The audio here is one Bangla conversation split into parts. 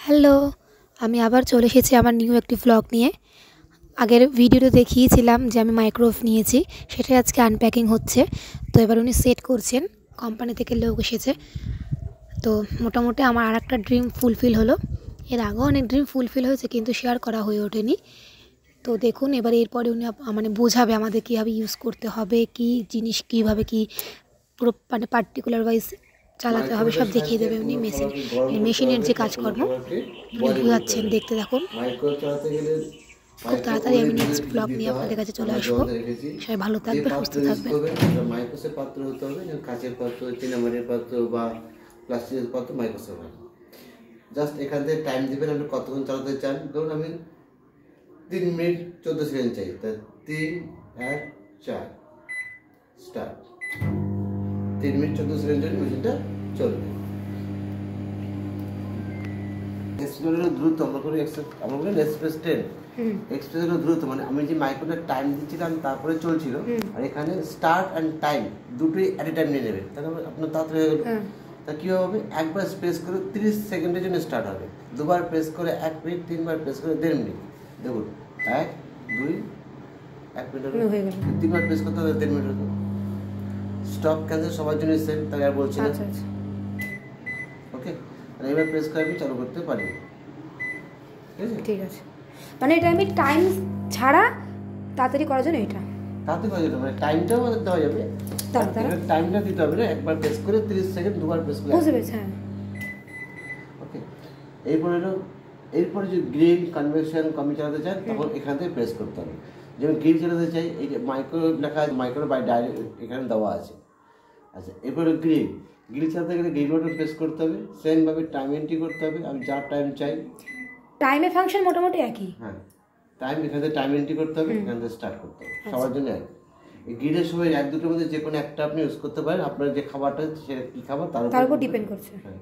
হ্যালো, আমি আবার চলে এসেছি আমার নিউ একটি ভ্লগ নিয়ে। আগের ভিডিওতে দেখিয়েছিলাম যে আমি মাইক্রোওয়েভ নিয়েছি, সেটাই আজকে আনপ্যাকিং হচ্ছে। তো এবার উনি সেট করছেন, কোম্পানি থেকে লোক এসেছে। তো মোটামুটি আমার আর একটা ড্রিম ফুলফিল হলো। এর আগেও অনেক ড্রিম ফুলফিল হয়েছে, কিন্তু শেয়ার করা হয়ে ওঠেনি। তো দেখুন এবার এরপরে উনি মানে বোঝাবে আমাদের কীভাবে ইউজ করতে হবে, কি জিনিস কীভাবে কি পুরো মানে পার্টিকুলার ওয়াইজ চালাতে হবে, সব দেখিয়ে দেবে উনি। মেশিনের যে কাজকর্ম উনি বোঝাচ্ছেন, দেখতে থাকুন। খুব তাড়াতাড়ি আমি নেক্সট ব্লগ নিয়ে আপনাদের কাছে চলে আসবো। সবাই ভালো থাকবে, সুস্থ থাকবে। মাইক্রোসের পাত্র হতে হবে, কাঁচের পাত্র, চিনামাটির পাত্র বা প্লাস্টিকের পাত্র মাইক্রোসের হয়। জাস্ট এখান থেকে টাইম দেবেন, আপনি কতক্ষণ চালাতে চান। ধরুন আমি 3 মিনিট 14 সেকেন্ড চাই, তা 3, 1, 4 স্টার্ট। 3 মিনিট 14 সেকেন্ড জন্য মেশিনটা চলবে। এক্সপ্রেস দ্রুত আমরা করি, আমরা বলি এক্সপ্রেস ট্রেন। এক্সপ্রেস হলো দ্রুত, মানে আমি যে মাইক্রোটা টাইম দিচ্ছিলাম তারপরে চলছিল, আর এখানে স্টার্ট অ্যান্ড টাইম দুটোই অ্যাট এ টাইম নিয়ে নেবে, তাহলে আপনার তাড়াতাড়ি হয়ে গেল। তা কী হবে, একবার প্রেস করে 30 সেকেন্ডের জন্য স্টার্ট হবে, দুবার প্রেস করে 1 মিনিট, 3বার প্রেস করে 1.5 মিনিট। দেখুন 1, 2, 1 মিনিট হয়ে গেল, 3বার প্রেস করতে হবে 1.5 মিনিট হতো। স্টপ ক্যান্সেল সবার জন্য সেম, তাই আর বলছি না। ওকে, আর এবার প্রেস করে আমি চালু করতে পারি। ঠিক আছে, মানে এটা আমি টাইম ছাড়া তাড়াতাড়ি করার জন্য, এটা তাড়াতাড়ি করার জন্য মানে টাইমটাও আমাদের দেওয়া যাবে, টাইমটা দিতে হবে না। একবার প্রেস করে 30 সেকেন্ড, দুবার প্রেস করে। বুঝতে পেরেছি, হ্যাঁ। ওকে, এরপরে যদি গ্রিল কনভেকশন কমি চালাতে চান, তখন এখান থেকে প্রেস করতে হবে। যেমন গ্রিল চালাতে চাই, এই যে মাইক্রো লেখা আছে, মাইক্রো বাই ডাইরেক্ট এখানে দেওয়া আছে। আচ্ছা, এরপরে গ্রিল চালাতে গেলে গ্রিল বাটন প্রেস করতে হবে, সেমভাবে টাইম এন্ট্রি করতে হবে। আমি যা টাইম চাই, টাইমের ফাংশন মোটামুটি একই। হ্যাঁ, টাইম এখানে টাইম এন্ট্রি করতে হবে, এখান থেকে স্টার্ট করতে হবে, সবার জন্য এক। এই গ্রিলের সময় 1-2টোর মধ্যে যে কোনো একটা আপনি ইউজ করতে পারেন, আপনার যে খাবারটা সেটা কী খাবার তার উপর ডিপেন্ড করছে। হ্যাঁ,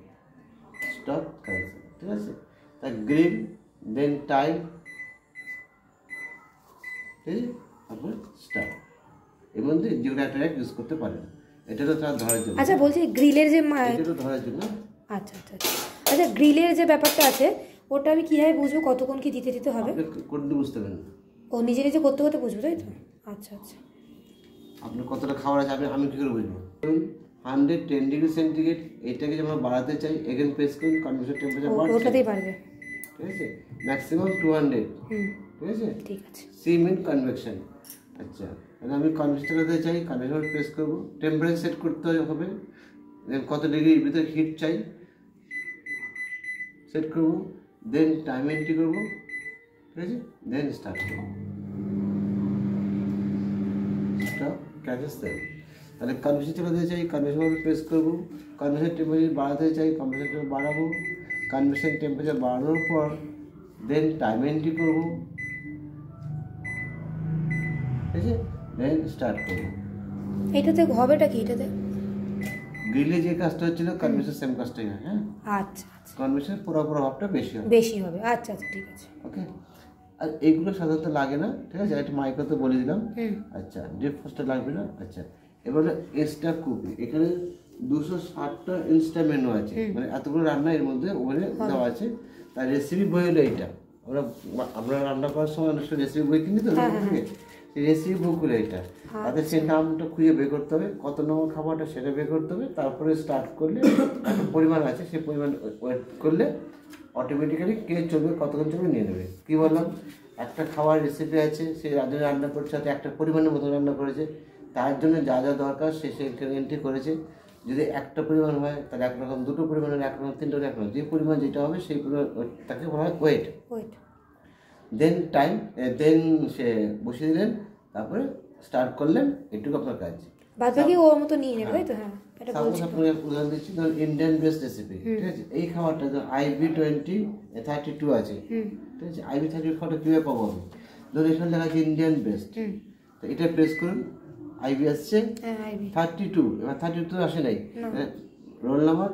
স্টপ ক্যান্সেল, ঠিক আছে। তা গ্রিল দেন টাইম, ঠিক আছে, আপনার স্টার্ট। এর মধ্যে যে কোনো একটা ইউজ করতে পারেন। এটা তো তার ধরার জন্য। আচ্ছা, বলছি গ্রিলের যে এটা তো ধরার জন্য। আচ্ছা আচ্ছা আচ্ছা, গ্রিলের যে ব্যাপারটা আছে, ওটা আমি কীভাবে বুঝবো কতক্ষণ কি দিতে হবে? করতে বুঝতে পারেন, ও নিজে নিজে করতে করতে বুঝবো, তাই তো? আচ্ছা আচ্ছা, আপনার কতটা খাবার আছে আমি কী করে বুঝবো? 110 ডিগ্রি সেন্টিগ্রেড, এটাকে যদি আমরা বাড়াতে চাই, এগেন প্রেস করুন, কনভেকশন টেম্পারেচার বাড়ছে, ওটাতেই পারবে, ঠিক আছে। ম্যাক্সিমাম 200, ঠিক আছে। ঠিক আছে, সি মিন কনভেকশন। আচ্ছা, তাহলে আমি কনভেকশন চালাতে চাই, কনভেকশন প্রেস করবো, টেম্পারেচার সেট করতে হবে, কত ডিগ্রির ভিতরে হিট চাই সেট করবো, দেন টাইম এন্ট্রি করবো, ঠিক আছে, দেন স্টার্ট করবো। Stop cancel. তাহলে কনভেকশন চালাতে চাই, কনভেকশন প্রেস করবো, কনভেকশন টেম্পারেচার বাড়াতে চাই, কনভেকশন বাড়াবো, কনভেকশন টেম্পারেচার বাড়ানোর পর দেন টাইম এন্ট্রি করবো, ঠিক আছে, দেন স্টার্ট করবো। এটাতে হবেটা কি? এটাতে গ্রিলে যে কাজটা হচ্ছিল, কনভেকশন সেম কাজটাই হয়। হ্যাঁ, আচ্ছা আচ্ছা, কনভেকশন পুরো ভাবটা বেশি হবে। আচ্ছা আচ্ছা, ঠিক আছে। ওকে, আর এইগুলো সাধারণত লাগে না, ঠিক আছে। একটা মাইক্রোতে বলে দিলাম। আচ্ছা, ডিপ ফাস্টটা লাগবে না। আচ্ছা, এবার এক্সট্রা কুপি, এখানে 260টা ইনস্টা মেনু আছে, মানে এতগুলো রান্না এর মধ্যে ওখানে দেওয়া আছে। তার রেসিপি বই হলো এইটা। আমরা রান্না করার সময় অনেক রেসিপি বই কিনি তো, সেই রেসিপি বুকগুলো এটা। তাদের সেই নামটা খুঁজে বের করতে হবে, কত নম্বর খাবারটা সেটা বের করতে হবে। তারপরে স্টার্ট করলে একটা পরিমাণ আছে, সেই পরিমাণ ওয়েট করলে অটোমেটিক্যালি কে চলবে, কতক্ষণ চলবে নিয়ে নেবে। কী বললাম, একটা খাবার রেসিপি আছে, সে রাঁধুনি রান্না করছে, হয়তো একটা পরিমাণের মতো রান্না করেছে, তার জন্য যা যা দরকার সে এন্ট্রি করেছে। যদি একটা পরিমাণ হয় তাহলে একরকম, দুটো পরিমাণ হলে একরকম, তিনটে হলে একরকম, যে পরিমাণ যেটা হবে সেই পরিমাণ তাকে বলা হয় ওয়েট। দেন টাইম, দেন সে বসিয়ে দিলেন, তারপরে স্টার্ট করলেন, এটুকু আপনার কাজ। বাদবাকি ওর মতো নিয়ে নেবে, তাই তো? হ্যাঁ, এটা বলছি। আপনাকে উদাহরণ দিচ্ছি, ধরুন ইন্ডিয়ান বেস্ট রেসিপি, ঠিক আছে। এই খাবারটা ধরুন IB20 32 আছে, ঠিক আছে। IB34টা কীভাবে পাবো আমি? ধরুন এখানে লেখা আছে ইন্ডিয়ান বেস্ট, তো এটা প্রেস করুন, IB আসছে 32, এবার 32 আসে নাই, রোল নাম্বার